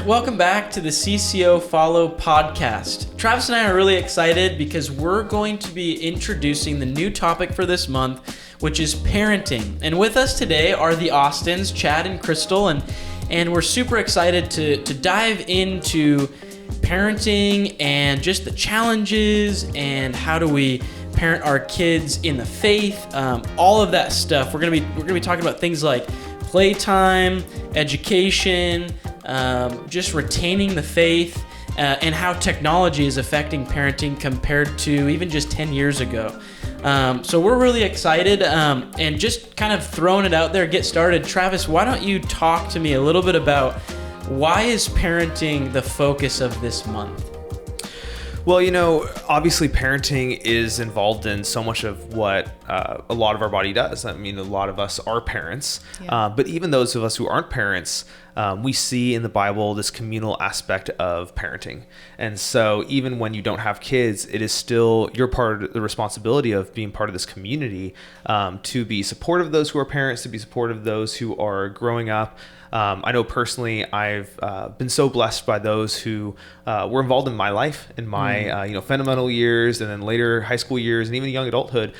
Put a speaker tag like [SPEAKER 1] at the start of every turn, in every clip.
[SPEAKER 1] welcome back to the CCO Follow podcast. Travis and I are really excited because we're going to be introducing the new topic for this month, which is parenting. And with us today are the Austins, Chad and Crystal, and we're super excited to dive into parenting and just the challenges and how do we parent our kids in the faith, all of that stuff. We're gonna be talking about things like playtime, education, just retaining the faith, and how technology is affecting parenting compared to even just 10 years ago. So we're really excited, and just kind of throwing it out there, get started. Travis, why don't you talk to me a little bit about why is parenting the focus of this month?
[SPEAKER 2] Well, obviously parenting is involved in so much of what a lot of our body does. I mean, a lot of us are parents, but even those of us who aren't parents, we see in the Bible this communal aspect of parenting. And so even when you don't have kids, it is still your part of the responsibility of being part of this community, to be supportive of those who are parents, to be supportive of those who are growing up. I know personally, I've been so blessed by those who were involved in my life, in my fundamental years, and then later high school years, and even young adulthood,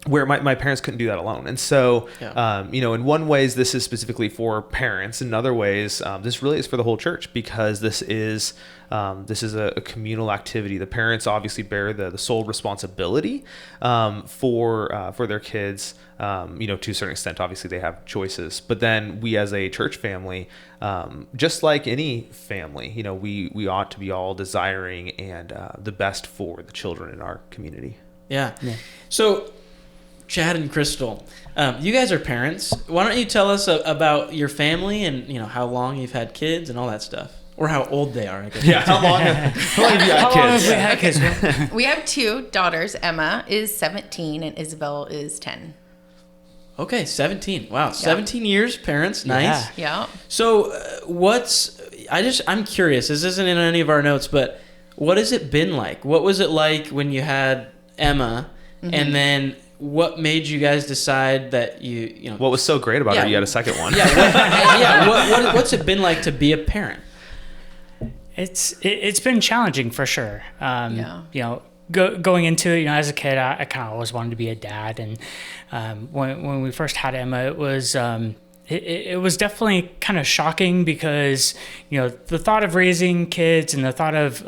[SPEAKER 2] where my parents couldn't do that alone. And so, in one ways, this is specifically for parents. In other ways, this really is for the whole church, because this is a communal activity. The parents obviously bear the sole responsibility for their kids. To a certain extent, obviously they have choices, but then we as a church family, just like any family, we ought to be all desiring and the best for the children in our community.
[SPEAKER 1] Yeah. So, Chad and Crystal, you guys are parents. Why don't you tell us about your family and how long you've had kids and all that stuff, or how old they are? I guess.
[SPEAKER 2] Yeah. How long have you had kids?
[SPEAKER 3] We have two daughters. Emma is 17 and Isabel is 10.
[SPEAKER 1] Okay, 17. Wow, 17 years, parents. Nice.
[SPEAKER 3] Yeah.
[SPEAKER 1] So, I'm curious. This isn't in any of our notes, but what has it been like? What was it like when you had Emma, and then what made you guys decide that
[SPEAKER 2] what was so great about her? You had a second one.
[SPEAKER 1] What's it been like to be a parent?
[SPEAKER 4] It's been challenging for sure. Going into it, as a kid, I kind of always wanted to be a dad, and when we first had Emma, it was it was definitely kind of shocking, because the thought of raising kids and the thought of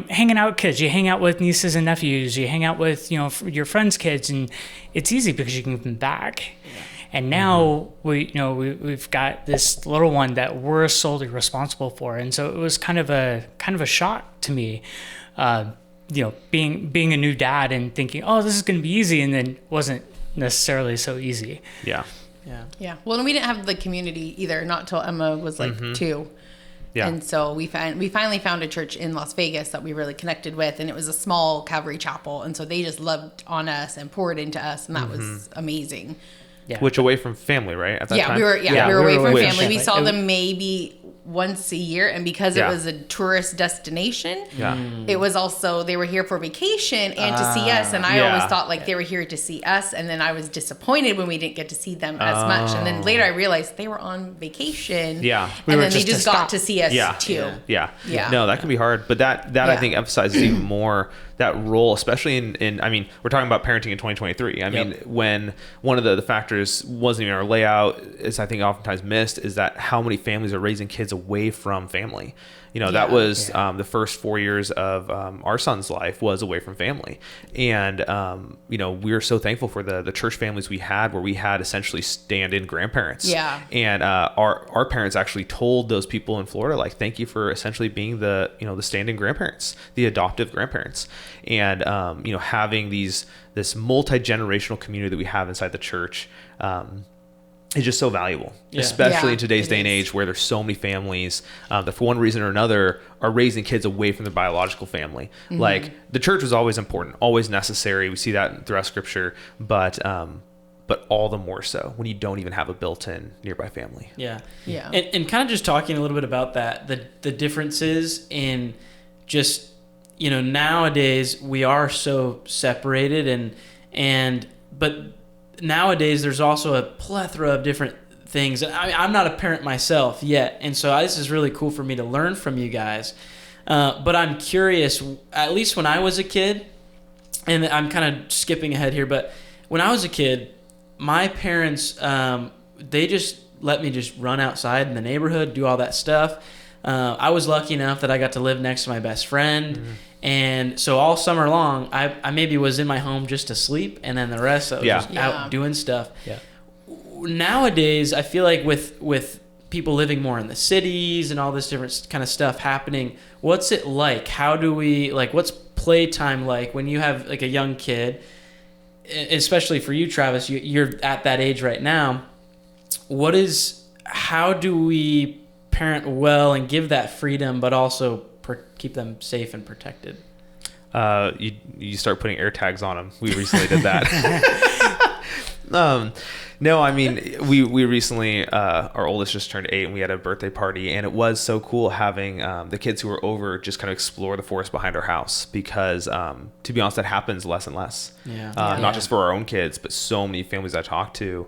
[SPEAKER 4] hanging out with kids. You hang out with nieces and nephews. You hang out with your friends' kids, and it's easy because you can give them back. Yeah. And now we've got this little one that we're solely responsible for, and so it was kind of a shock to me. Being a new dad and thinking, oh, this is going to be easy, and then wasn't necessarily so easy.
[SPEAKER 3] Yeah. Well, and we didn't have the community either, not till Emma was like 2. Yeah. And so we finally found a church in Las Vegas that we really connected with, and it was a small Calvary chapel, and so they just loved on us and poured into us, and that was amazing.
[SPEAKER 2] Yeah. Which away from family, right? At that time?
[SPEAKER 3] We were away from family. We saw them maybe once a year, and because it was a tourist destination, it was also, they were here for vacation and to see us, and I always thought like they were here to see us, and then I was disappointed when we didn't get to see them as much, and then later I realized they were on vacation, and then they just got to see us too.
[SPEAKER 2] No, that can be hard, but that I think emphasizes even more that role, especially in I mean, we're talking about parenting in 2023. I mean, when one of the factors wasn't even our layout, is I think oftentimes missed, is that how many families are raising kids away from family. That was the first 4 years of our son's life was away from family. And, we were so thankful for the church families we had, where we had essentially stand-in grandparents. Yeah. And our parents actually told those people in Florida, like, thank you for essentially being the stand-in grandparents, the adoptive grandparents. And, having this multi-generational community that we have inside the church, is just so valuable, especially in today's day and age, where there's so many families that for one reason or another are raising kids away from their biological family. Like, the church was always important, always necessary. We see that throughout scripture, but all the more so when you don't even have a built-in nearby family.
[SPEAKER 1] Yeah. And kind of just talking a little bit about that, the differences in just, nowadays we are so separated, but nowadays there's also a plethora of different things. I'm not a parent myself yet, and so this is really cool for me to learn from you guys. But I'm curious, at least when I was a kid, and I'm kind of skipping ahead here, but when I was a kid, my parents, they just let me just run outside in the neighborhood, do all that stuff. I was lucky enough that I got to live next to my best friend. Mm-hmm. And so all summer long, I maybe was in my home just to sleep, and then the rest I was just out doing stuff. Yeah. Nowadays, I feel like with people living more in the cities and all this different kind of stuff happening, what's it like? How do we, like, what's playtime like when you have like a young kid, especially for you, Travis, you're at that age right now. How do we parent well and give that freedom, but also keep them safe and protected?
[SPEAKER 2] You start putting air tags on them. We recently did that. No, I mean, we recently, our oldest just turned 8, and we had a birthday party, and it was so cool having the kids who were over just kind of explore the forest behind our house, because to be honest, that happens less and less. Not just for our own kids, but so many families I talk to,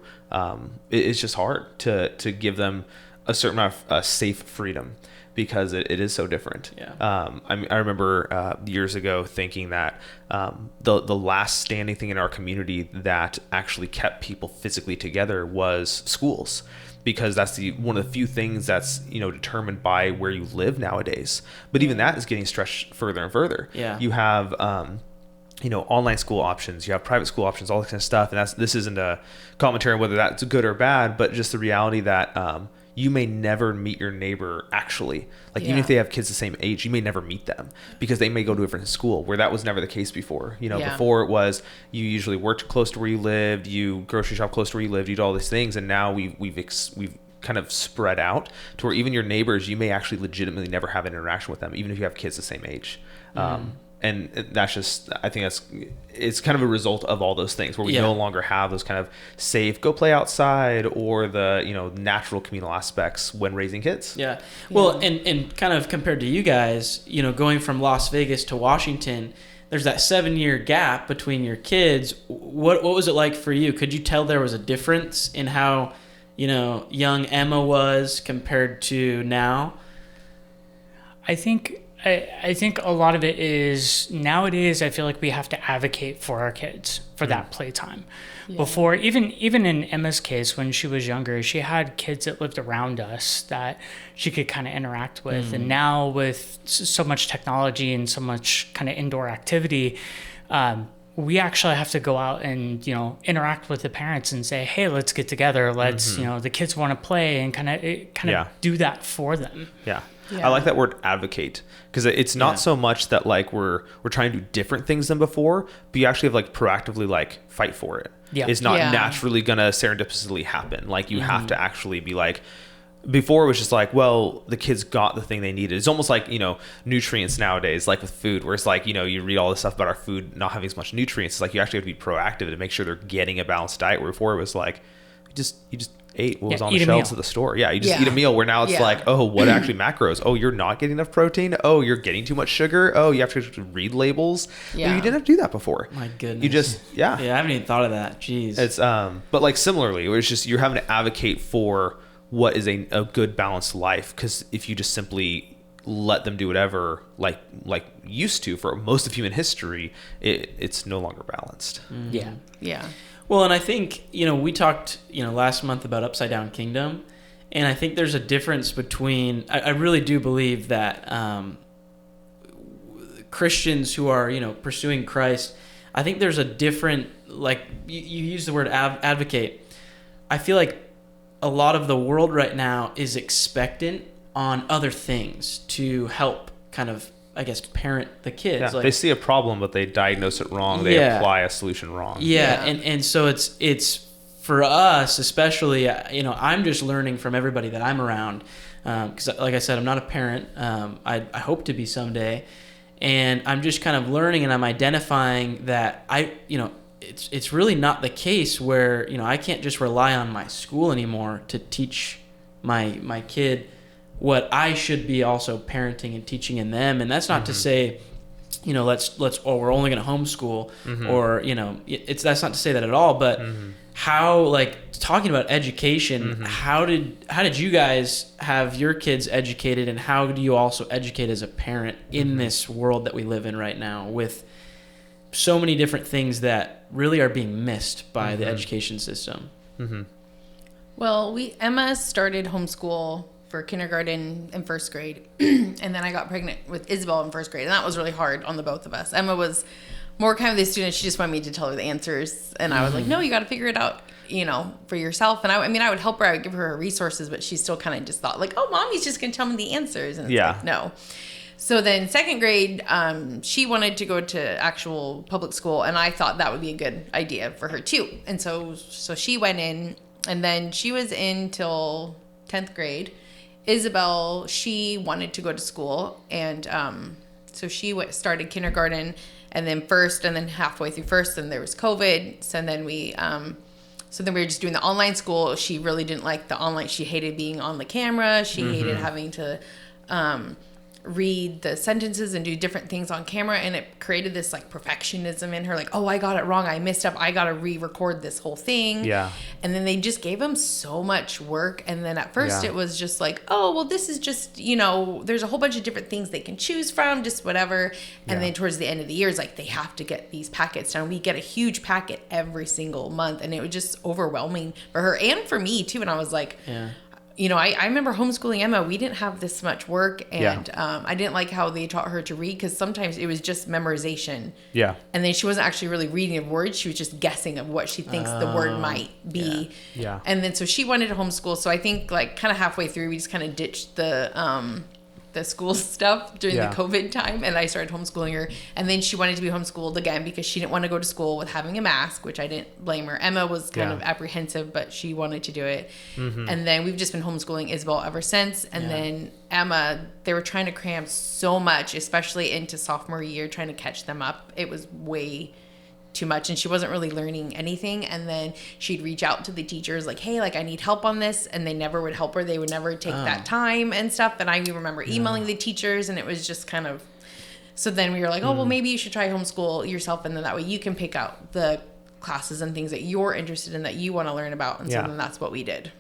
[SPEAKER 2] it's just hard to give them a certain amount of safe freedom, because it is so different. I remember years ago thinking that the last standing thing in our community that actually kept people physically together was schools, because that's one of the few things that's determined by where you live nowadays. But even that is getting stretched further and further. You have online school options, you have private school options, all this kind of stuff, and this isn't a commentary on whether that's good or bad, but just the reality that you may never meet your neighbor actually. Even if they have kids the same age, you may never meet them, because they may go to a different school, where that was never the case before. Before it was, you usually worked close to where you lived, you grocery shop close to where you lived, you do all these things, and now we've kind of spread out to where even your neighbors, you may actually legitimately never have an interaction with them, even if you have kids the same age. And that's just, I think it's kind of a result of all those things, where we no longer have those kind of safe, go play outside, or the, natural communal aspects when raising kids.
[SPEAKER 1] Well, and kind of compared to you guys, going from Las Vegas to Washington, there's that 7-year gap between your kids. What was it like for you? Could you tell there was a difference in how, young Emma was compared to now?
[SPEAKER 4] I think a lot of it is, nowadays I feel like we have to advocate for our kids for that playtime. Before, even in Emma's case, when she was younger, she had kids that lived around us that she could kind of interact with. And now with so much technology and so much kind of indoor activity, we actually have to go out and interact with the parents and say, hey, let's get together, let's the kids want to play, and kind of do that for them.
[SPEAKER 2] I like that word, advocate, because it's not so much that we're trying to do different things than before, but you actually have proactively fight for it. It's not naturally gonna serendipitously happen. You have to actually be before it was just well, the kids got the thing they needed. It's almost like, nutrients nowadays, with food, where it's you read all this stuff about our food not having as much nutrients. It's you actually have to be proactive to make sure they're getting a balanced diet, where before it was you just ate what was on the shelves of the store. You just eat a meal, where now it's oh, what actually macros? Oh, you're not getting enough protein. Oh, you're getting too much sugar. Oh, you have to read labels. You didn't have to do that before.
[SPEAKER 1] My goodness.
[SPEAKER 2] You just,
[SPEAKER 1] I haven't even thought of that. Jeez.
[SPEAKER 2] It's, but similarly, where it's just, you're having to advocate for what is a good balanced life. Because if you just simply let them do whatever, like used to for most of human history, it's no longer balanced.
[SPEAKER 1] Well, and I think, we talked, last month about Upside Down Kingdom, and I think there's a difference between, I really do believe that Christians who are, pursuing Christ, I think there's a different, you use the word advocate. I feel like a lot of the world right now is expectant on other things to help kind of, I guess, parent the kids.
[SPEAKER 2] They see a problem, but they diagnose it wrong. They apply a solution wrong.
[SPEAKER 1] And so it's for us, especially, I'm just learning from everybody that I'm around. Because like I said, I'm not a parent. I hope to be someday. And I'm just kind of learning, and I'm identifying that it's really not the case where, I can't just rely on my school anymore to teach my kid what I should be also parenting and teaching in them. And that's not to say, we're only going to homeschool, or, that's not to say that at all, but how, like, talking about education, how did you guys have your kids educated, and how do you also educate as a parent in this world that we live in right now with so many different things that really are being missed by the education system?
[SPEAKER 3] Well, Emma started homeschool for kindergarten and first grade, and then I got pregnant with Isabel in first grade, and that was really hard on the both of us. Emma was more kind of the student. She just wanted me to tell her the answers, and I was like, no, you got to figure it out, for yourself. And I mean, I would help her, I would give her resources, but she still kind of just thought like, oh, mommy's just gonna tell me the answers, and it's like, no. So then second grade, she wanted to go to actual public school, and I thought that would be a good idea for her too. And so she went in, and then she was in till 10th grade. Isabel, she wanted to go to school, and so she started kindergarten, and then first, and then halfway through first, and there was COVID. So then we were just doing the online school. She really didn't like the online. She hated being on the camera. She hated having to read the sentences and do different things on camera, and it created this like perfectionism in her, like, oh, I got it wrong, I messed up, I gotta re-record this whole thing. And then they just gave them so much work, and then at first it was just like, oh, well, this is just, there's a whole bunch of different things they can choose from, just whatever. And then towards the end of the year, it's like they have to get these packets done. We get a huge packet every single month, and it was just overwhelming for her and for me too. And I was like, I remember homeschooling Emma. We didn't have this much work, and I didn't like how they taught her to read, because sometimes it was just memorization. And then she wasn't actually really reading a word. She was just guessing of what she thinks the word might be. And then so she wanted to homeschool. So I think like kind of halfway through, we just kind of ditched the school stuff during the COVID time, and I started homeschooling her. And then she wanted to be homeschooled again because she didn't want to go to school with having a mask, which I didn't blame her. Emma was kind of apprehensive, but she wanted to do it. And then we've just been homeschooling Isabel ever since. And then Emma, they were trying to cram so much, especially into sophomore year, trying to catch them up. It was way too much, and she wasn't really learning anything. And then she'd reach out to the teachers like, hey, like I need help on this, and they never would help her. They would never take that time and stuff. And I remember emailing the teachers, and it was just kind of, so then we were like, oh, well, maybe you should try homeschool yourself, and then that way you can pick out the classes and things that you're interested in, that you want to learn about. And so then that's what we did.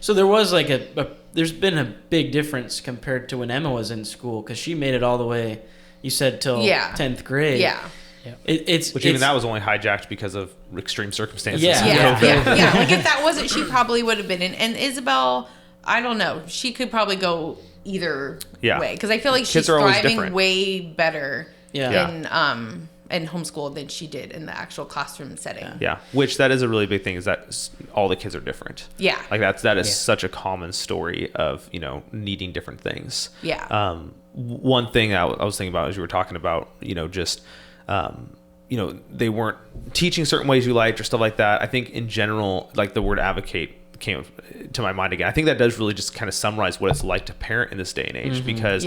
[SPEAKER 1] So there was like there's been a big difference compared to when Emma was in school, because she made it all the way, you said, till 10th grade.
[SPEAKER 2] Even that was only hijacked because of extreme circumstances.
[SPEAKER 3] Like if that wasn't, she probably would have been in. And Isabel, I don't know, she could probably go either way, because I feel like she's thriving way better in homeschool than she did in the actual classroom setting.
[SPEAKER 2] Which that is a really big thing, is that all the kids are different. Like that is such a common story of needing different things. One thing I was thinking about as you were talking about just they weren't teaching certain ways you liked or stuff like that. I think in general, like the word advocate came to my mind again. I think that does really just kind of summarize what it's like to parent in this day and age, because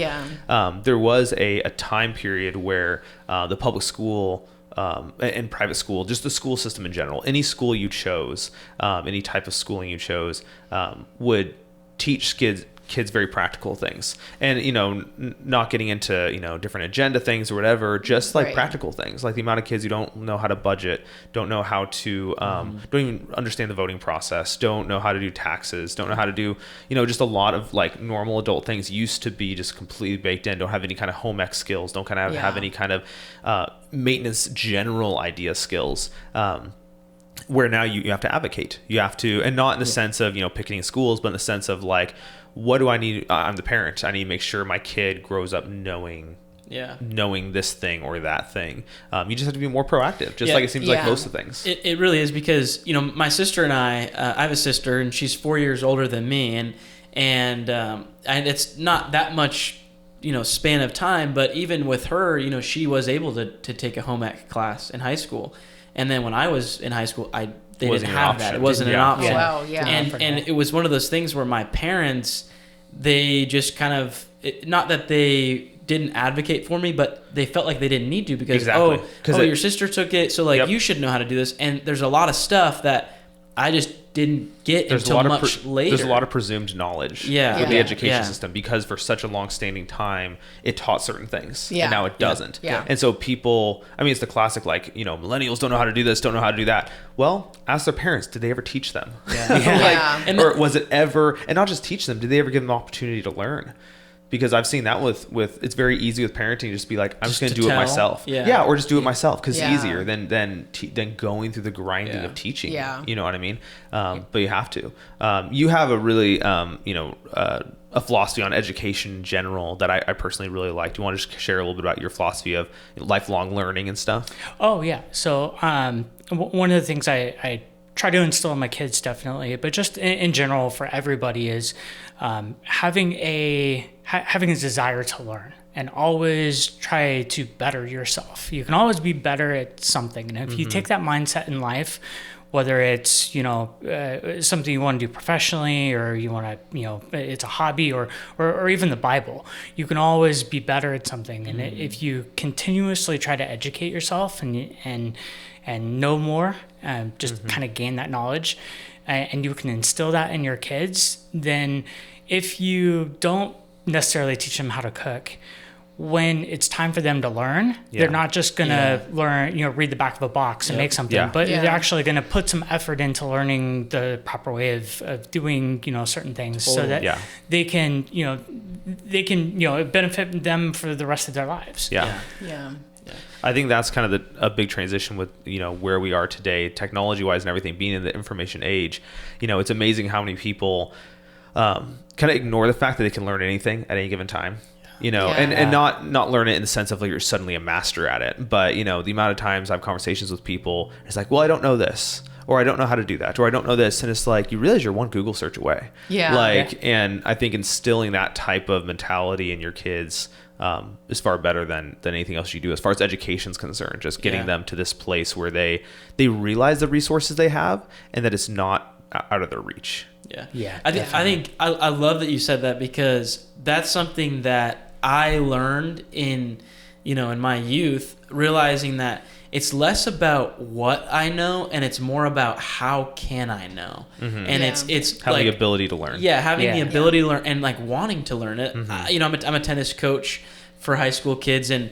[SPEAKER 2] there was a time period where the public school and private school, just the school system in general, any school you chose, any type of schooling you chose, would teach kids very practical things, and not getting into different agenda things or whatever, just like practical things, like the amount of kids who don't know how to budget, don't know how to don't even understand the voting process, don't know how to do taxes, don't know how to do just a lot of like normal adult things used to be just completely baked in, don't have any kind of home ec skills, don't kind of have any kind of maintenance general idea skills, where now you have to advocate, you have to, and not in the sense of picketing schools, but in the sense of like, what do I need? I'm the parent. I need to make sure my kid grows up knowing this thing or that thing. You just have to be more proactive, just like it seems like most of things.
[SPEAKER 1] It really is, because my sister and I have a sister, and she's 4 years older than me, and it's not that much span of time, but even with her, she was able to take a home ec class in high school, and then when I was in high school, they didn't have that. It wasn't an option.
[SPEAKER 3] Wow,
[SPEAKER 1] And it was one of those things where my parents, they just kind of, not that they didn't advocate for me, but they felt like they didn't need to, because your sister took it, so like you should know how to do this. And there's a lot of stuff that I just didn't get until much later.
[SPEAKER 2] There's a lot of presumed knowledge with the education system, because for such a long-standing time, it taught certain things, and now it doesn't.
[SPEAKER 3] Yeah.
[SPEAKER 2] And so people, I mean, it's the classic, like, millennials don't know how to do this, don't know how to do that. Well, ask their parents, did they ever teach them? Or was it ever, and not just teach them, did they ever give them the opportunity to learn? Because I've seen that with it's very easy with parenting, just be like, I'm just going to do it myself. Or just do it myself, because it's easier than going through the grinding of teaching. You know what I mean? But you have to. You have a really a philosophy on education in general that I personally really like. Do you want to just share a little bit about your philosophy of lifelong learning and stuff?
[SPEAKER 4] Oh yeah. So one of the things I try to instill in my kids, definitely, but just in general for everybody, is having a desire to learn and always try to better yourself. You can always be better at something, and if you take that mindset in life, whether it's something you want to do professionally, or you want to it's a hobby, or even the Bible, you can always be better at something. And if you continuously try to educate yourself and know more, just kind of gain that knowledge, and you can instill that in your kids, then if you don't necessarily teach them how to cook, when it's time for them to learn, they're not just going to learn, read the back of a box and make something, but they're actually going to put some effort into learning the proper way of doing, certain things, so that they can benefit them for the rest of their lives.
[SPEAKER 2] I think that's kind of a big transition with, where we are today, technology-wise and everything, being in the information age. It's amazing how many people kind of ignore the fact that they can learn anything at any given time. And not learn it in the sense of like you're suddenly a master at it. But, the amount of times I have conversations with people, it's like, well, I don't know this, or I don't know how to do that, or I don't know this. And it's like, you realize you're one Google search away. And I think instilling that type of mentality in your kids is far better than anything else you do as far as education's concerned. Just getting them to this place where they realize the resources they have and that it's not out of their reach.
[SPEAKER 1] I think I love that you said that, because that's something that I learned in my youth, realizing that it's less about what I know and it's more about how can I know. And it's
[SPEAKER 2] having
[SPEAKER 1] like,
[SPEAKER 2] the ability to learn.
[SPEAKER 1] Having the ability to learn and like wanting to learn it. I'm a tennis coach for high school kids, and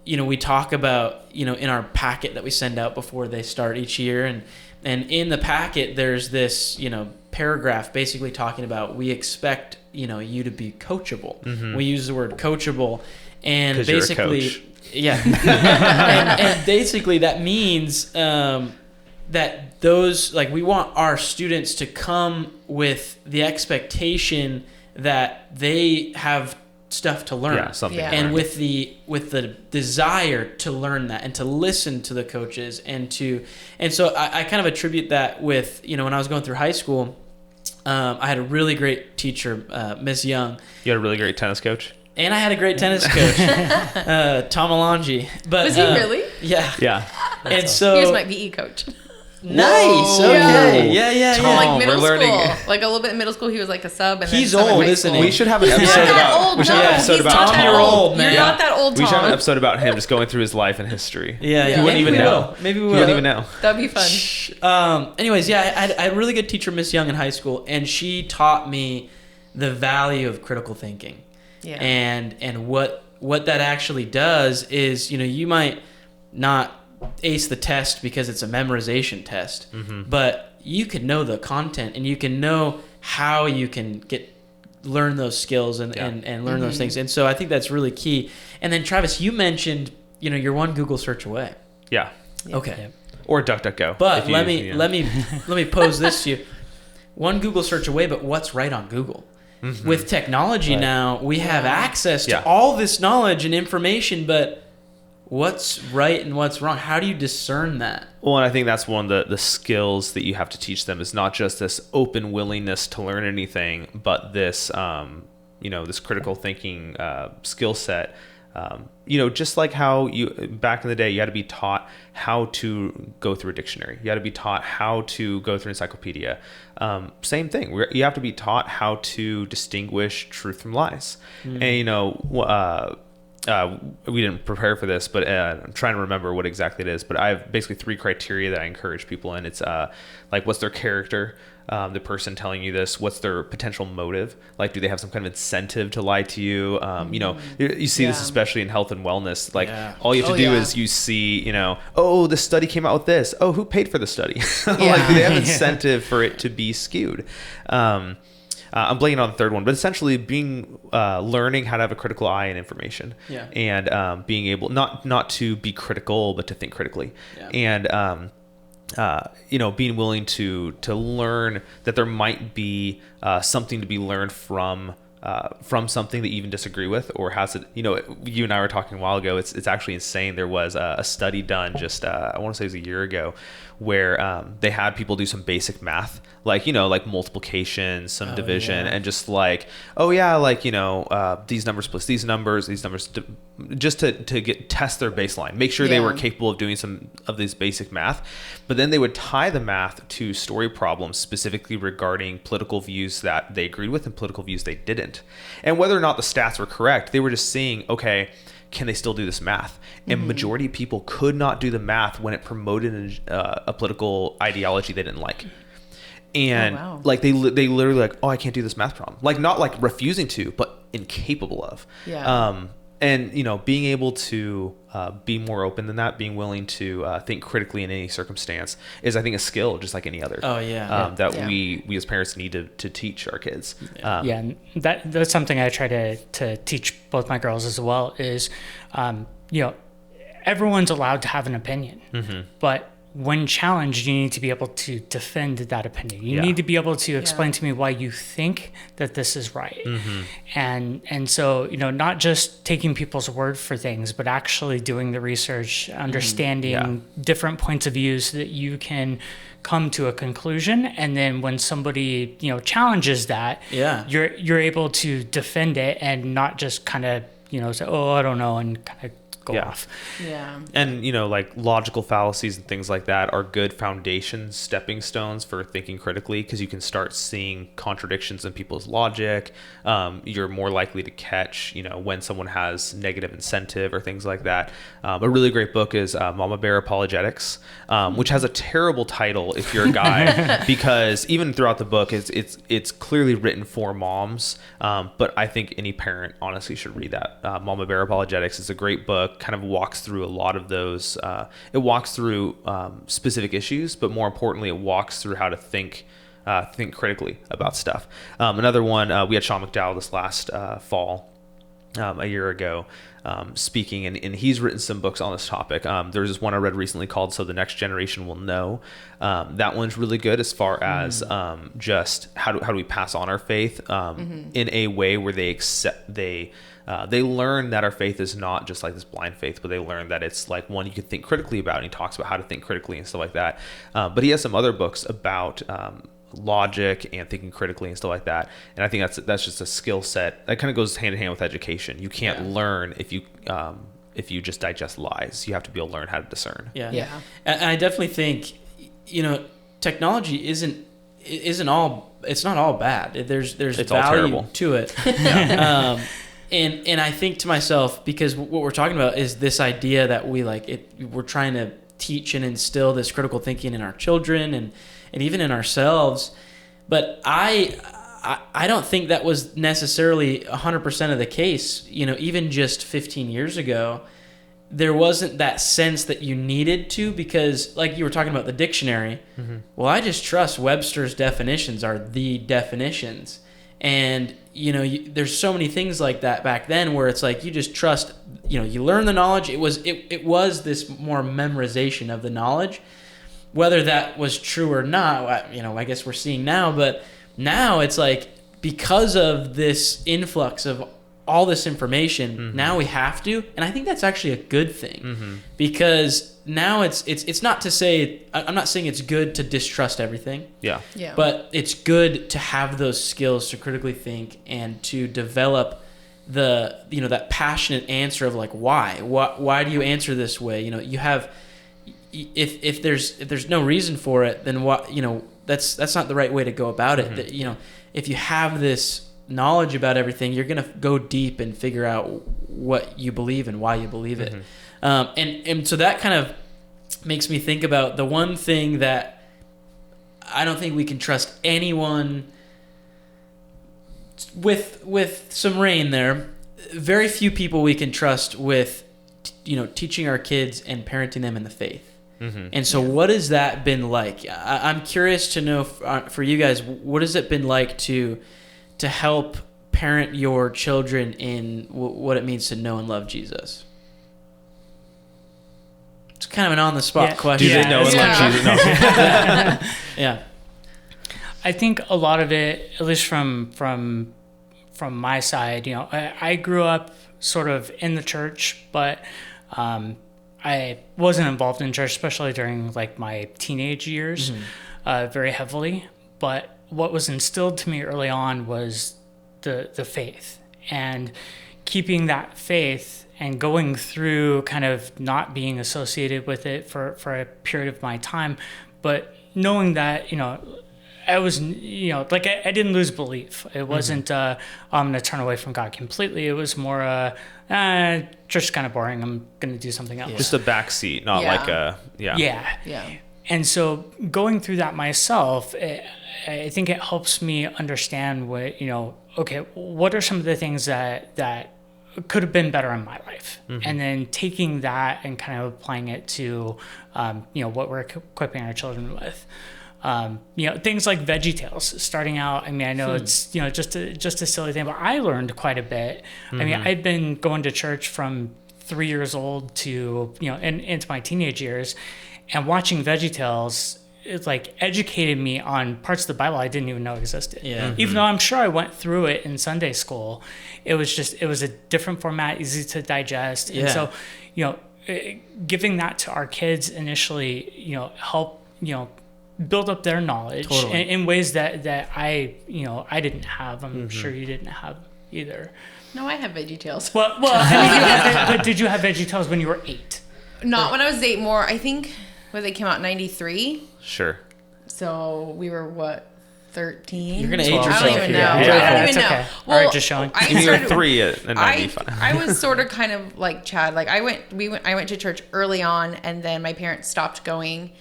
[SPEAKER 1] we talk about in our packet that we send out before they start each year, and in the packet there's this paragraph basically talking about, we expect you to be coachable. We use the word coachable, and basically and basically that means that those, like, we want our students to come with the expectation that they have stuff to learn, and with the desire to learn that and to listen to the coaches, and so I kind of attribute that with when I was going through high school, I had a really great teacher, Miss Young.
[SPEAKER 2] You had a really great tennis coach?
[SPEAKER 1] And I had a great tennis coach, Tom Alonji. But
[SPEAKER 3] was he really?
[SPEAKER 1] Yeah. And so
[SPEAKER 3] here's my PE coach.
[SPEAKER 1] Nice. Okay. Yeah.
[SPEAKER 2] Tom,
[SPEAKER 3] like middle
[SPEAKER 2] we're
[SPEAKER 3] school,
[SPEAKER 2] learning.
[SPEAKER 3] like a little bit in middle school, he was like a sub. And
[SPEAKER 1] he's
[SPEAKER 3] then
[SPEAKER 1] old, isn't he?
[SPEAKER 2] We should have an episode about.
[SPEAKER 3] We should have an episode about
[SPEAKER 1] Tom. You're old, man.
[SPEAKER 3] You're not that old, Tom.
[SPEAKER 2] We should have an episode about him just going through his life and history.
[SPEAKER 1] Yeah.
[SPEAKER 2] He wouldn't even know.
[SPEAKER 1] Maybe we will.
[SPEAKER 2] He wouldn't even know.
[SPEAKER 3] That'd be fun.
[SPEAKER 1] Anyways, I had a really good teacher, Miss Young, in high school, and she taught me the value of critical thinking. And what that actually does is, you might not ace the test because it's a memorization test, but you can know the content and you can know how you can learn those skills and learn those things. And so I think that's really key. And then Travis, you mentioned, you're one Google search away. Okay.
[SPEAKER 2] Or DuckDuckGo.
[SPEAKER 1] But let me pose this to you. One Google search away, but what's right on Google? With technology now, we have access to all this knowledge and information, but what's right and what's wrong? How do you discern that?
[SPEAKER 2] Well, and I think that's one of the skills that you have to teach them, is not just this open willingness to learn anything, but this, this critical thinking skill set. Just like how back in the day, you had to be taught how to go through a dictionary. You had to be taught how to go through an encyclopedia. Same thing. You have to be taught how to distinguish truth from lies. And, we didn't prepare for this, but I'm trying to remember what exactly it is. But I have basically 3 criteria that I encourage people in. It's like, what's their character? The person telling you this, what's their potential motive? Like, do they have some kind of incentive to lie to you? You know, you see this especially in health and wellness. Like, all you have to do is you see, you know, oh, this study came out with this. Oh, who paid for the study? Like, do they have incentive for it to be skewed? I'm blanking on the third one, but essentially learning how to have a critical eye in information, and being able not to be critical, but to think critically, and you know, being willing to learn that there might be something to be learned from something that you even disagree with, or has it, you know, you and I were talking a while ago, it's actually insane. There was a study done just, I want to say it was a year ago, where they had people do some basic math, like, you know, like multiplication, some division, and just like, like, you know, these numbers plus these numbers, just to test their baseline, make sure they were capable of doing some of these basic math. But then they would tie the math to story problems specifically regarding political views that they agreed with and political views they didn't. And whether or not the stats were correct, they were just seeing, okay, can they still do this math? And majority of people could not do the math when it promoted a political ideology they didn't like. And like they literally like, oh, I can't do this math problem. Like, not like refusing to, but incapable of. And, you know, being able to be more open than that, being willing to think critically in any circumstance is, I think, a skill just like any other. That we as parents need to teach our kids.
[SPEAKER 4] And that's something I try to teach both my girls as well is, you know, everyone's allowed to have an opinion, but when challenged, you need to be able to defend that opinion. You need to be able to explain to me why you think that this is right. And so, you know, not just taking people's word for things, but actually doing the research, understanding different points of view so that you can come to a conclusion. And then when somebody, you know, challenges that, you're able to defend it and not just kind of, you know, say, oh, I don't know, and kind of go off.
[SPEAKER 2] And, you know, like logical fallacies and things like that are good foundation stepping stones for thinking critically, because you can start seeing contradictions in people's logic. You're more likely to catch, you know, when someone has negative incentive or things like that. A really great book is Mama Bear Apologetics, which has a terrible title if you're a guy, because even throughout the book, it's clearly written for moms. But I think any parent honestly should read that. Mama Bear Apologetics is a great book. Kind of walks through a lot of those. It walks through specific issues, but more importantly, it walks through how to think critically about stuff. Another one, we had Sean McDowell this last fall, a year ago, speaking, and he's written some books on this topic. There's this one I read recently called "So the Next Generation Will Know." That one's really good as far as just how do we pass on our faith in a way where they learn that our faith is not just like this blind faith, but they learn that it's like one you can think critically about, and he talks about how to think critically and stuff like that. But he has some other books about logic and thinking critically and stuff like that. And I think that's just a skill set that kind of goes hand in hand with education. You can't learn if you just digest lies. You have to be able to learn how to discern.
[SPEAKER 1] And I definitely think, you know, technology isn't all, it's not all bad. There's value to it. And I think to myself, because what we're talking about is this idea that we're trying to teach and instill this critical thinking in our children and even in ourselves. But I don't think that was necessarily 100% of the case. You know, even just 15 years ago, there wasn't that sense that you needed to, because like you were talking about the dictionary. Well, I just trust Webster's definitions are the definitions. And, you know, there's so many things like that back then where it's like you just trust, you know, you learn the knowledge. It was this more memorization of the knowledge. Whether that was true or not, you know, I guess we're seeing now. But now it's like, because of this influx of all this information, now we have to. And I think that's actually a good thing, because now it's not to say, I'm not saying it's good to distrust everything. But it's good to have those skills to critically think and to develop that passionate answer of like, why do you answer this way? You know, you have, if there's no reason for it, then what, you know, that's not the right way to go about it. That, you know, if you have this knowledge about everything, you're going to go deep and figure out what you believe and why you believe it. And so that kind of makes me think about the one thing that I don't think we can trust anyone with some rain there. Very few people we can trust with, teaching our kids and parenting them in the faith. And so what has that been like? I'm curious to know for you guys, what has it been like to help parent your children in what it means to know and love Jesus? It's kind of an on-the-spot question.
[SPEAKER 2] Do they know and love Jesus? No.
[SPEAKER 1] Yeah.
[SPEAKER 4] I think a lot of it, at least from my side, I grew up sort of in the church, but I wasn't involved in church, especially during like my teenage years, very heavily. But what was instilled to me early on was the faith, and keeping that faith and going through kind of not being associated with it for a period of my time, but knowing that, I was, like I didn't lose belief. It wasn't, I'm going to turn away from God completely. It was more, church is kind of boring. I'm going to do something else.
[SPEAKER 2] Just a backseat, not like a,
[SPEAKER 4] Yeah. And so going through that myself, I think it helps me understand what, okay, what are some of the things that could have been better in my life? And then taking that and kind of applying it to, what we're equipping our children with. Things like VeggieTales starting out. I mean, I know it's, just a silly thing, but I learned quite a bit. I mean, I'd been going to church from 3 years old to, and into my teenage years, and watching VeggieTales, it like educated me on parts of the Bible I didn't even know existed. Even though I'm sure I went through it in Sunday school, it was a different format, easy to digest. And so, giving that to our kids initially, help, build up their knowledge in ways that I didn't have. I'm sure you didn't have either.
[SPEAKER 3] No, I have VeggieTales.
[SPEAKER 4] Well, I mean, but did you have VeggieTales when you were 8?
[SPEAKER 3] Not when I was 8. More, I think, when they came out in 93.
[SPEAKER 2] Sure.
[SPEAKER 3] So we were what, 13?
[SPEAKER 1] You're gonna age yourself.
[SPEAKER 3] I don't even know.
[SPEAKER 4] Yeah,
[SPEAKER 3] I don't even know.
[SPEAKER 4] Okay.
[SPEAKER 3] Well,
[SPEAKER 4] all right, just showing.
[SPEAKER 2] You were 3 at 95.
[SPEAKER 3] I was sort of kind of like Chad. Like I went to church early on, and then my parents stopped going.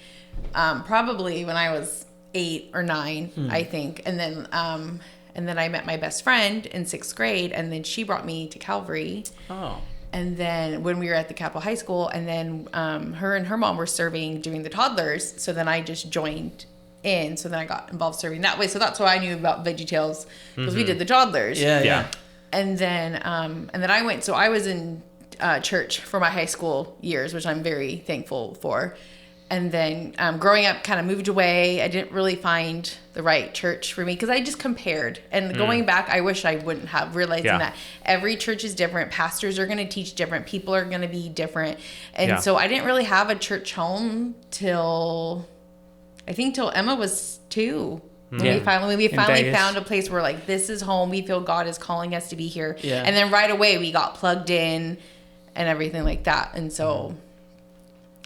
[SPEAKER 3] Probably when I was 8 or 9, I think. And then I met my best friend in 6th grade, and then she brought me to Calvary.
[SPEAKER 1] Oh.
[SPEAKER 3] And then when we were at the Capitol High School, and then her and her mom were serving doing the toddlers. So then I just joined in. So then I got involved serving that way. So that's why I knew about VeggieTales, because we did the toddlers.
[SPEAKER 1] Yeah.
[SPEAKER 3] And then I went. So I was in church for my high school years, which I'm very thankful for. And then growing up, kind of moved away. I didn't really find the right church for me because I just compared. And going back, I wish I wouldn't have, realizing that every church is different. Pastors are going to teach different. People are going to be different. And so I didn't really have a church home till Emma was 2. We finally found a place where like, this is home. We feel God is calling us to be here. Yeah. And then right away we got plugged in and everything like that. And so...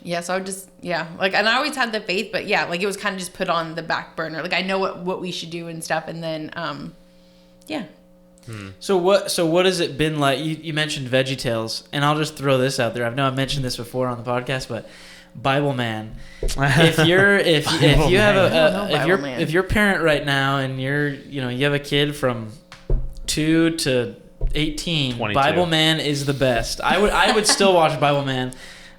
[SPEAKER 3] Yeah, so I would just, like, and I always had the faith, but like it was kind of just put on the back burner. Like I know what we should do and stuff, and then,
[SPEAKER 1] So what has it been like? You mentioned VeggieTales, and I'll just throw this out there. I know I've mentioned this before on the podcast, but Bible Man. If you're a parent right now, and you have a kid from 2 to 18, 22. Bible Man is the best. I would still watch Bible Man.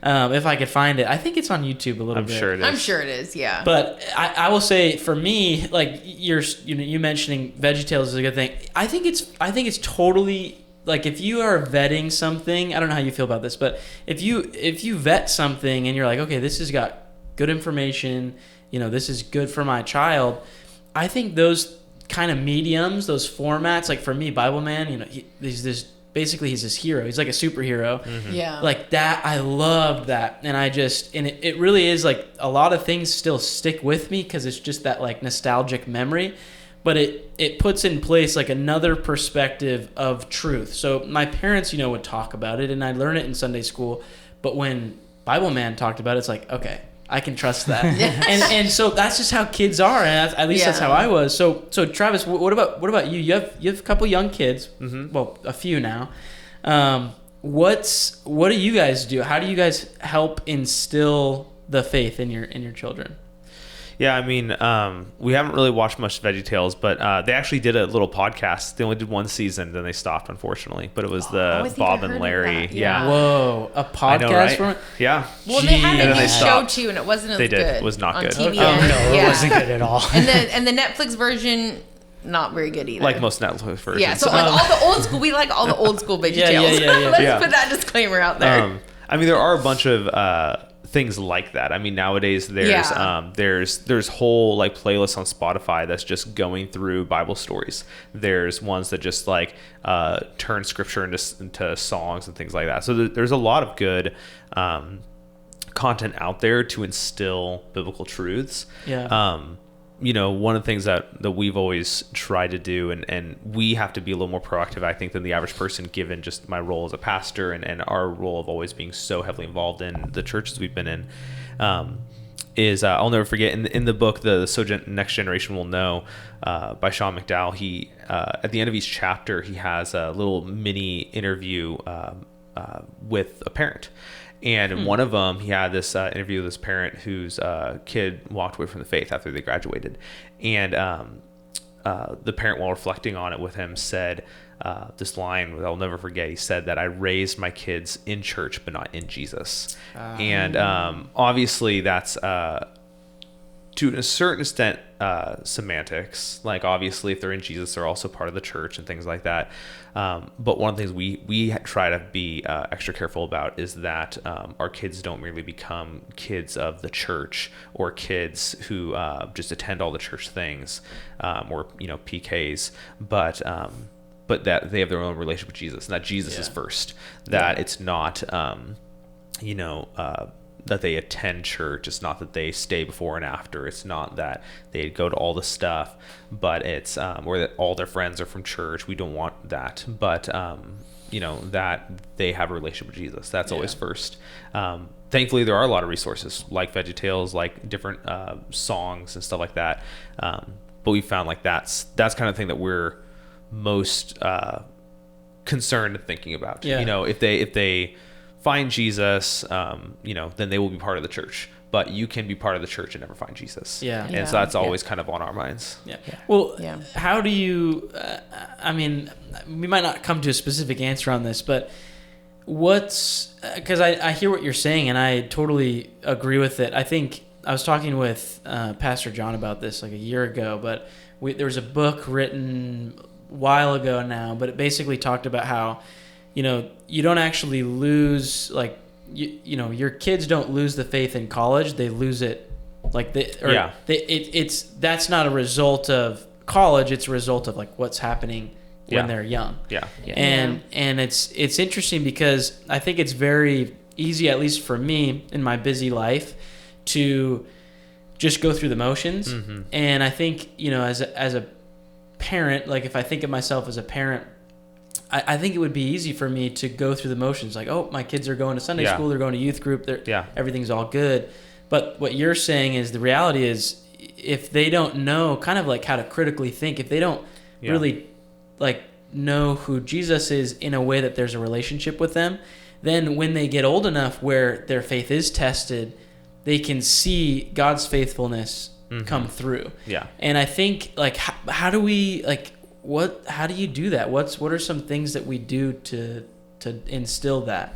[SPEAKER 1] If I could find it. I think it's on YouTube a little bit.
[SPEAKER 3] I'm sure it is, yeah.
[SPEAKER 1] But I will say, for me, like you mentioning VeggieTales is a good thing. I think it's totally, like, if you are vetting something, I don't know how you feel about this, but if you vet something and you're like, okay, this has got good information, this is good for my child, I think those kind of mediums, those formats, like for me, Bible Man, he's this hero. He's like a superhero.
[SPEAKER 3] Yeah.
[SPEAKER 1] Like that, I loved that. And it really is like a lot of things still stick with me because it's just that like nostalgic memory. But it puts in place like another perspective of truth. So my parents, would talk about it, and I learned it in Sunday school. But when Bible Man talked about it, it's like, okay, I can trust that. and so that's just how kids are, and at least that's how I was. So Travis, what about you? You have a couple young kids. Mm-hmm. Well, a few now. What do you guys do? How do you guys help instill the faith in your children?
[SPEAKER 2] Yeah, I mean, we haven't really watched much VeggieTales, but they actually did a little podcast. They only did one season, then they stopped, unfortunately. But it was the Bob and Larry. Yeah.
[SPEAKER 1] Whoa, a podcast?
[SPEAKER 2] I know, right? Yeah.
[SPEAKER 3] Well, they had a new show too, and it wasn't as good. They did.
[SPEAKER 2] It was not
[SPEAKER 3] on
[SPEAKER 2] good.
[SPEAKER 3] TV.
[SPEAKER 4] Oh no, it wasn't good at all.
[SPEAKER 3] And the Netflix version, not very good either.
[SPEAKER 2] Like most Netflix versions.
[SPEAKER 3] Yeah. So like all the old school, we like all the old school VeggieTales. Let's put that disclaimer out there.
[SPEAKER 2] I mean, there are a bunch of things like that. I mean, nowadays there's whole like playlists on Spotify that's just going through Bible stories. There's ones that just like turn scripture into songs and things like that. So there's a lot of good content out there to instill biblical truths. You know, one of the things that we've always tried to do, and we have to be a little more proactive, I think, than the average person, given just my role as a pastor and our role of always being so heavily involved in the churches we've been in, is I'll never forget in the book, the Next Generation Will Know, by Sean McDowell, he at the end of each chapter, he has a little mini interview with a parent. And in one of them, he had this interview with this parent whose kid walked away from the faith after they graduated. And the parent, while reflecting on it with him, said this line that I'll never forget. He said that I raised my kids in church, but not in Jesus. And obviously that's, to a certain extent, semantics. Like, obviously, if they're in Jesus, they're also part of the church and things like that. But one of the things we try to be extra careful about is that our kids don't merely become kids of the church or kids who just attend all the church things or, you know, PKs, but that they have their own relationship with Jesus, and that Jesus is first. That it's not, that they attend church. It's not that they stay before and after. It's not that they go to all the stuff, but it's or that all their friends are from church. We don't want that, but that they have a relationship with Jesus. That's always first. Thankfully, there are a lot of resources like VeggieTales, like different songs and stuff like that. But we found like that's kind of thing that we're most concerned and thinking about. You know, if they find Jesus, then they will be part of the church. But you can be part of the church and never find Jesus. And so that's always kind of on our minds.
[SPEAKER 1] Well, how do you, I mean, we might not come to a specific answer on this, but because I hear what you're saying and I totally agree with it. I think I was talking with Pastor John about this like a year ago, but there was a book written a while ago now, but it basically talked about how, you don't actually lose, like, your kids don't lose the faith in college. They lose it, like, that's not a result of college. It's a result of, like, what's happening when they're young. And it's interesting because I think it's very easy, at least for me in my busy life, to just go through the motions. Mm-hmm. And I think, as a parent, like, if I think of myself as a parent, I think it would be easy for me to go through the motions, like, oh, my kids are going to Sunday school, they're going to youth group, everything's all good. But what you're saying is the reality is, if they don't know kind of like how to critically think, if they don't really like know who Jesus is in a way that there's a relationship with them, then when they get old enough where their faith is tested, they can see God's faithfulness come through. And I think, like, how do we, like, how do you do that? What are some things that we do to instill that?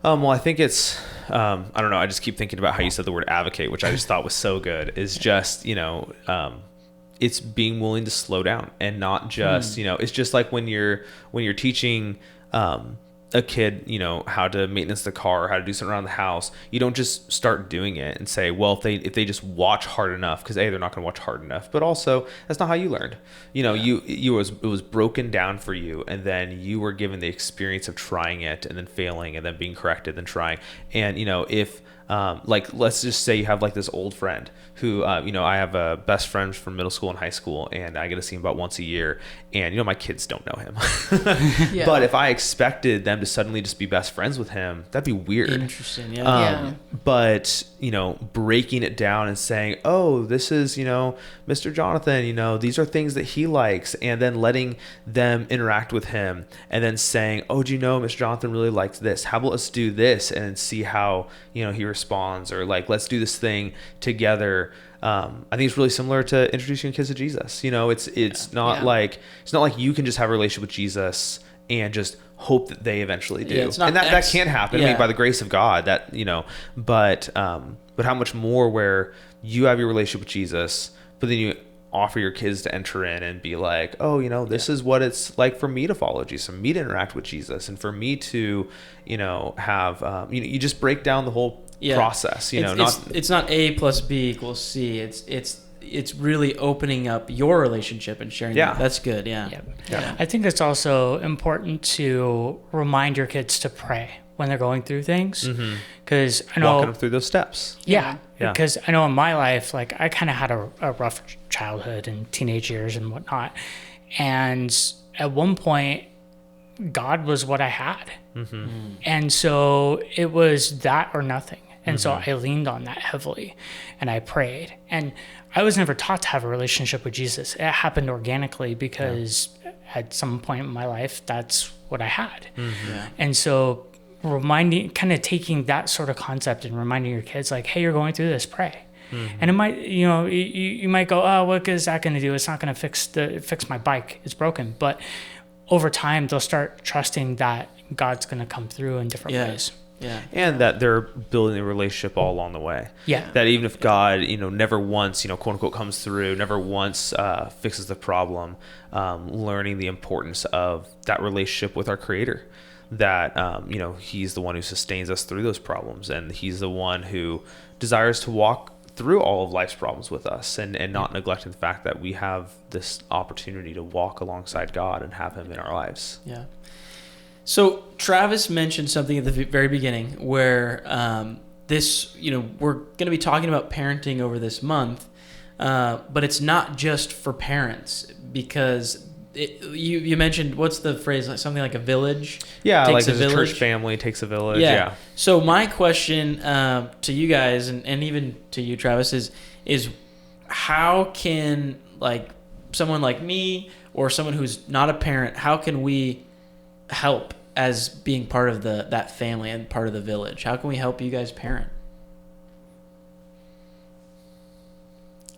[SPEAKER 2] Well, I think it's, I don't know. I just keep thinking about how you said the word advocate, which I just thought was so good. Is just, it's being willing to slow down and not just, it's just like when you're teaching, a kid, how to maintenance the car, how to do something around the house. You don't just start doing it and say, well, if they just watch hard enough, because they're not going to watch hard enough, but also that's not how you learned. It was broken down for you, and then you were given the experience of trying it and then failing and then being corrected and trying. And if like, let's just say you have like this old friend who, I have a best friend from middle school and high school, and I get to see him about once a year, and my kids don't know him. Yeah. But if I expected them to suddenly just be best friends with him, that'd be weird.
[SPEAKER 1] Interesting. Yeah.
[SPEAKER 2] But breaking it down and saying, oh, this is Mr. Jonathan, these are things that he likes, and then letting them interact with him, and then saying, oh, do you know Mr. Jonathan really likes this? How about let's do this and see how he responds, or like, let's do this thing together. I think it's really similar to introducing kids to Jesus. It's not like you can just have a relationship with Jesus and just hope that they eventually do. Yeah, and that can't happen. I mean, by the grace of God, that but how much more where you have your relationship with Jesus, but then you offer your kids to enter in and be like, oh, this is what it's like for me to follow Jesus, for me to interact with Jesus, and for me to have you just break down the whole process.
[SPEAKER 1] It's not A plus B equals C. It's really opening up your relationship and sharing. Yeah, that's good. Yeah.
[SPEAKER 4] I think it's also important to remind your kids to pray when they're going through things, because I know
[SPEAKER 2] walking them through those steps.
[SPEAKER 4] Yeah. Because I know in my life, like, I kind of had a rough childhood and teenage years and whatnot, and at one point, God was what I had, and so it was that or nothing. And so I leaned on that heavily, and I prayed. And I was never taught to have a relationship with Jesus. It happened organically because at some point in my life, that's what I had. And so kind of taking that sort of concept and reminding your kids, like, hey, you're going through this, pray. And it might, you might go, oh, what is that going to do? It's not going to fix my bike. It's broken. But over time, they'll start trusting that God's going to come through in different ways.
[SPEAKER 1] Yeah.
[SPEAKER 2] And that they're building a relationship all along the way.
[SPEAKER 4] Yeah.
[SPEAKER 2] That even if God, never once, quote unquote, comes through, never once fixes the problem, learning the importance of that relationship with our Creator. That, He's the one who sustains us through those problems. And He's the one who desires to walk through all of life's problems with us, and not neglecting the fact that we have this opportunity to walk alongside God and have Him in our lives.
[SPEAKER 1] Yeah. So Travis mentioned something at the very beginning where we're going to be talking about parenting over this month, but it's not just for parents, because you mentioned, what's the phrase, like something like a village?
[SPEAKER 2] Yeah, takes like a church family takes a village. Yeah.
[SPEAKER 1] So my question to you guys, and even to you, Travis, is how can, like, someone like me or someone who's not a parent, how can we help as being part of that family and part of the village? How can we help you guys parent?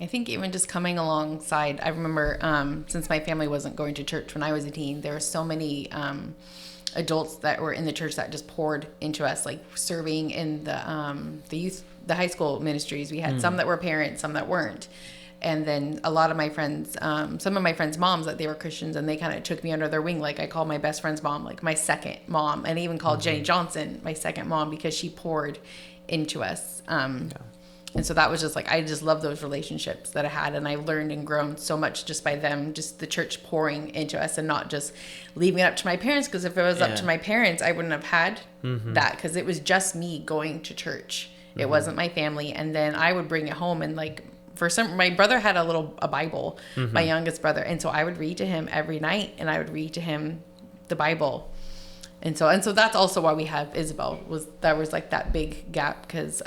[SPEAKER 3] I think even just coming alongside, I remember since my family wasn't going to church when I was a teen, there were so many adults that were in the church that just poured into us, like serving in the youth, the high school ministries. We had some that were parents, some that weren't. And then a lot of my friends, some of my friends' moms, that they were Christians, and they kind of took me under their wing. Like, I called my best friend's mom, like, my second mom, and I even called Jenny Johnson my second mom, because she poured into us. And so that was just like, I just love those relationships that I had, and I've learned and grown so much just by them, just the church pouring into us and not just leaving it up to my parents. Because if it was up to my parents, I wouldn't have had that, because it was just me going to church. It wasn't my family. And then I would bring it home, and like, my brother had a Bible, my youngest brother. And so I would read to him every night, and I would read to him the Bible. And so that's also why we have Isabel, was like that big gap, because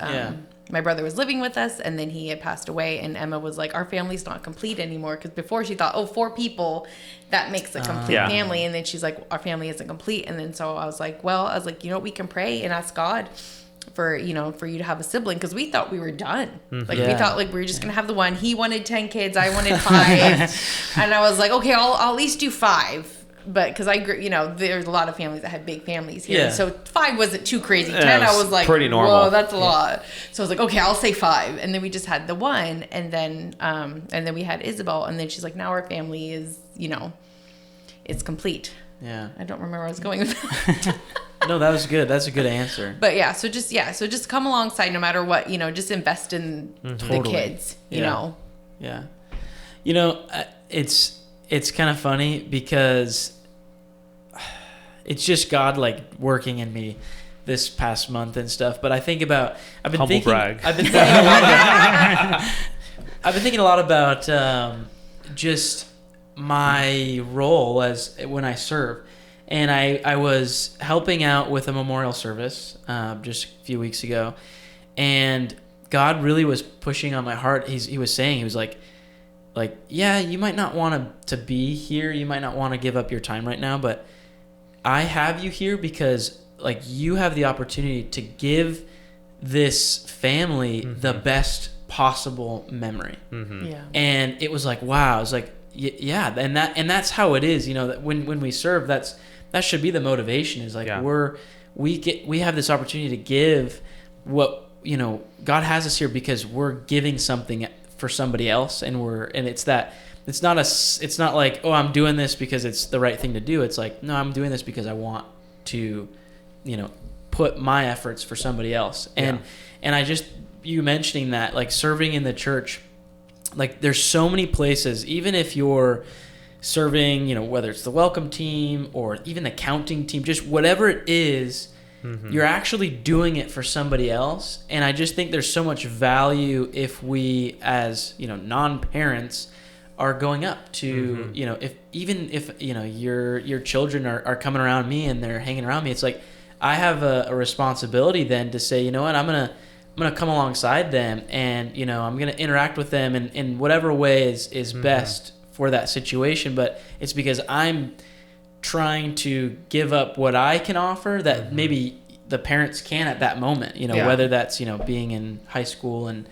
[SPEAKER 3] my brother was living with us, and then he had passed away, and Emma was like, our family's not complete anymore. Because before she thought, 4 people, that makes a complete family. And then she's like, our family isn't complete. And then so I was like, we can pray and ask God for you to have a sibling, because we thought we were done. We thought like we were just gonna have the one. He wanted 10 kids, I wanted 5. And I was like, okay, I'll at least do 5. But because I grew, there's a lot of families that had big families here. So 5 wasn't too crazy. 10, I was like, pretty normal. Whoa, that's a lot. So I was like, okay, I'll say 5. And then we just had the one, and then we had Isabel, and then she's like, now our family is, it's complete.
[SPEAKER 1] Yeah.
[SPEAKER 3] I don't remember where I was going with that.
[SPEAKER 1] No, that was good. That's a good answer.
[SPEAKER 3] But so just come alongside, no matter what, just invest in the kids, you know.
[SPEAKER 1] Yeah. It's kind of funny because it's just God, like, working in me. this past month and stuff. But I think about I've been
[SPEAKER 2] Humble
[SPEAKER 1] thinking
[SPEAKER 2] brag.
[SPEAKER 1] I've been thinking a lot about I've been thinking a lot about just my role as when I serve. And I was helping out with a memorial service just a few weeks ago, and God really was pushing on my heart. He was saying, he was like, yeah, you might not want to be here. You might not want to give up your time right now, but I have you here because like you have the opportunity to give this family the best possible memory.
[SPEAKER 3] Yeah.
[SPEAKER 1] And it was like, wow. It was like, yeah, and that's how it is. You know, that when we serve, that should be the motivation. Is like we have this opportunity to give what, you know, God has us here because we're giving something for somebody else, and it's not like, oh, I'm doing this because it's the right thing to do. It's like, no, I'm doing this because I want to, you know, put my efforts for somebody else. And I just, you mentioning that, like serving in the church, like there's so many places, even if you're serving, you know, whether it's the welcome team or even the counting team, just whatever it is, you're actually doing it for somebody else. And I just think there's so much value if we, as, you know, non-parents, are going up to, you know, if you know your children are coming around me and they're hanging around me, it's like I have a responsibility then to say, you know what, I'm gonna come alongside them, and, you know, I'm gonna interact with them in whatever way is best for that situation. But it's because I'm trying to give up what I can offer that maybe the parents can at that moment, you know, whether that's, you know, being in high school and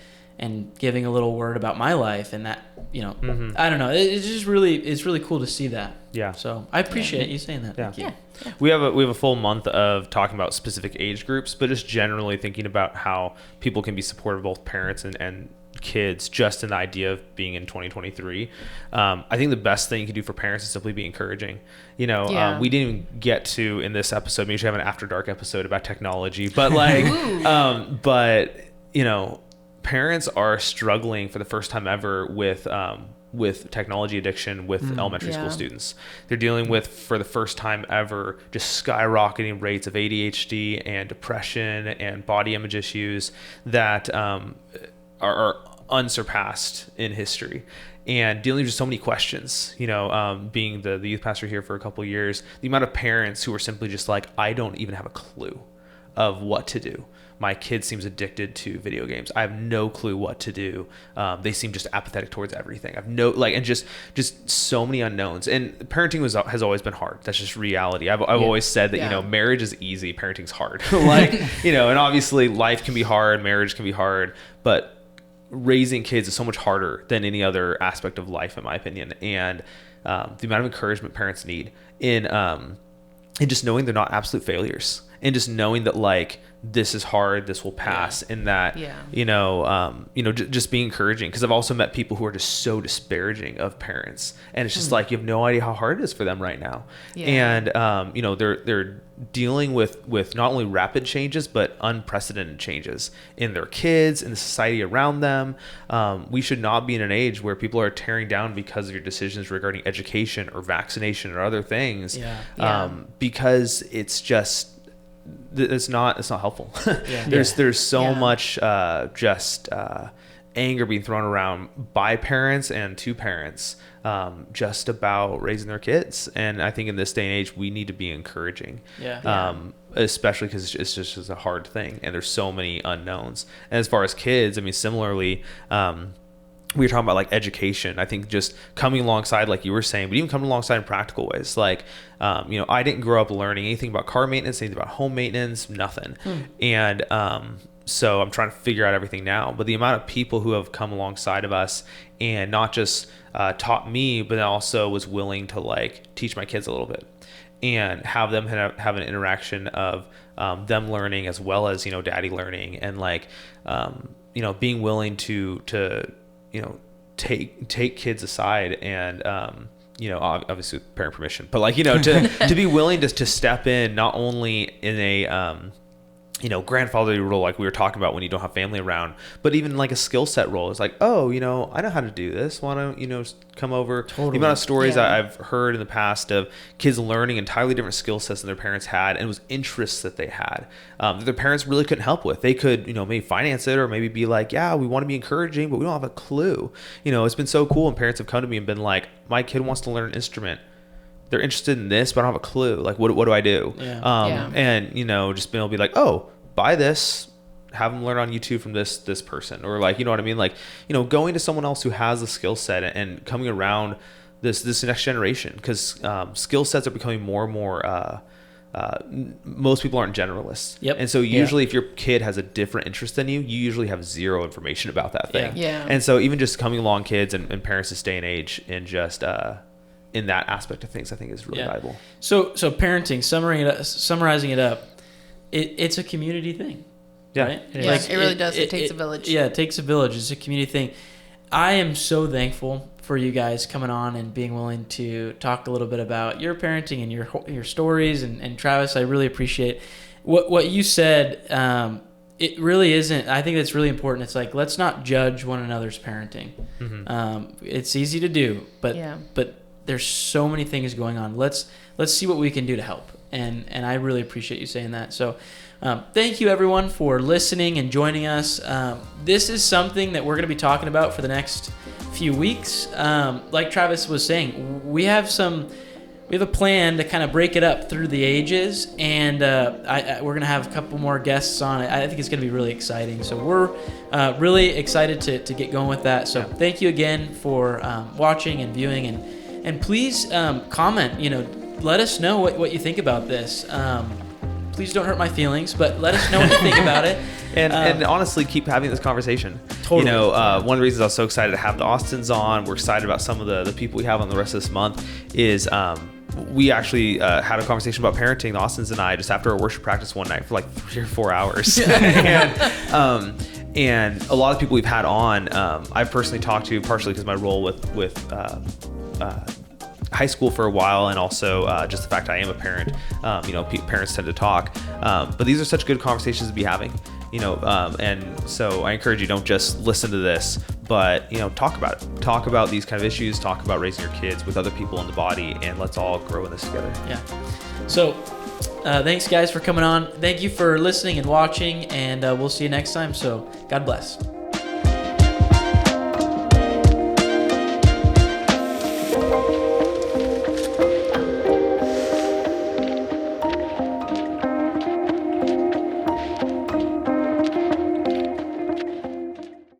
[SPEAKER 1] giving a little word about my life, and that, you know, I don't know. It's really cool to see that. Yeah. So I appreciate you saying that. Thank you.
[SPEAKER 2] Yeah. We have a full month of talking about specific age groups, but just generally thinking about how people can be supportive of both parents and kids, just in the idea of being in 2023. I think the best thing you can do for parents is simply be encouraging. You know, we didn't even get to in this episode, maybe we should have an after dark episode about technology, but like, but you know, parents are struggling for the first time ever with technology addiction with elementary school students. They're dealing with, for the first time ever, just skyrocketing rates of ADHD and depression and body image issues that are unsurpassed in history, and dealing with so many questions. You know, being the youth pastor here for a couple of years, the amount of parents who are simply just like, I don't even have a clue of what to do. My kid seems addicted to video games. I have no clue what to do. They seem just apathetic towards everything. I've and just so many unknowns. And parenting has always been hard. That's just reality. I've always said that, you know, marriage is easy, parenting's hard. Like, you know, and obviously life can be hard, marriage can be hard, but raising kids is so much harder than any other aspect of life, in my opinion. And the amount of encouragement parents need in just knowing they're not absolute failures, and just knowing that, like, this is hard, this will pass, and that, you know, just be encouraging. Because I've also met people who are just so disparaging of parents, and it's just like, you have no idea how hard it is for them right now. And you know, they're dealing with not only rapid changes but unprecedented changes in their kids, in the society around them. We should not be in an age where people are tearing down because of your decisions regarding education or vaccination or other things, because it's just, it's not helpful. There's so much anger being thrown around by parents and to parents, just about raising their kids. And I think in this day and age, we need to be encouraging, especially because it's just a hard thing, and there's so many unknowns. And as far as kids, I mean, similarly, we were talking about like education. I think just coming alongside, like you were saying, but even coming alongside in practical ways. Like, you know, I didn't grow up learning anything about car maintenance, anything about home maintenance, nothing. And so I'm trying to figure out everything now. But the amount of people who have come alongside of us and not just taught me, but also was willing to like teach my kids a little bit, and have them have an interaction of them learning as well as, you know, daddy learning, and like, you know, being willing to you know, take kids aside and, you know, obviously with parent permission, but like, you know, to be willing to step in, not only in grandfatherly role, like we were talking about when you don't have family around, but even like a skill set role is like, oh, I know how to do this. Why don't, come over? Totally. The amount of stories I've heard in the past of kids learning entirely different skill sets than their parents had, and it was interests that they had that their parents really couldn't help with. They could, maybe finance it or maybe be like, yeah, we want to be encouraging, but we don't have a clue. It's been so cool, and parents have come to me and been like, my kid wants to learn an instrument. They're interested in this, but I don't have a clue. Like, what do I do? Yeah. And, just being able to be like, oh, buy this, have them learn on YouTube from this person. Or like, you know what I mean? Like, going to someone else who has the skill set and coming around this next generation. Because skill sets are becoming more and more, most people aren't generalists.
[SPEAKER 1] Yep.
[SPEAKER 2] And so usually if your kid has a different interest than you usually have zero information about that thing.
[SPEAKER 3] Yeah.
[SPEAKER 2] And so even just coming along kids and parents this day and age and just, in that aspect of things, I think is really valuable.
[SPEAKER 1] So parenting, summarizing it up, it's a community thing.
[SPEAKER 2] Yeah.
[SPEAKER 1] Right?
[SPEAKER 3] It really does. It takes a village.
[SPEAKER 1] Yeah, it takes a village. It's a community thing. I am so thankful for you guys coming on and being willing to talk a little bit about your parenting and your stories. And Travis, I really appreciate what you said. It really isn't. I think that's really important. It's like, let's not judge one another's parenting. Mm-hmm. It's easy to do, but there's so many things going on. Let's see what we can do to help. And I really appreciate you saying that. So thank you everyone for listening and joining us. This is something that we're going to be talking about for the next few weeks. Like Travis was saying, we have a plan to kind of break it up through the ages, and we're going to have a couple more guests on it. I think it's going to be really exciting. So we're really excited to get going with that. So thank you again for watching and viewing, and please comment, let us know what you think about this. Please don't hurt my feelings, but let us know what you think about it.
[SPEAKER 2] And honestly, keep having this conversation.
[SPEAKER 1] Totally.
[SPEAKER 2] One of the reasons I was so excited to have the Austins on, we're excited about some of the people we have on the rest of this month, is we actually had a conversation about parenting, the Austins and I, just after our worship practice one night for like 3 or 4 hours. And a lot of people we've had on, I've personally talked to, partially because my role with high school for a while, and also just the fact I am a parent. Parents tend to talk, but these are such good conversations to be having. And so I encourage you, don't just listen to this, but talk about it. Talk about these kind of issues. Talk about raising your kids with other people in the body, and let's all grow in this together.
[SPEAKER 1] Yeah. So thanks guys for coming on. Thank you for listening and watching, and we'll see you next time. So God bless.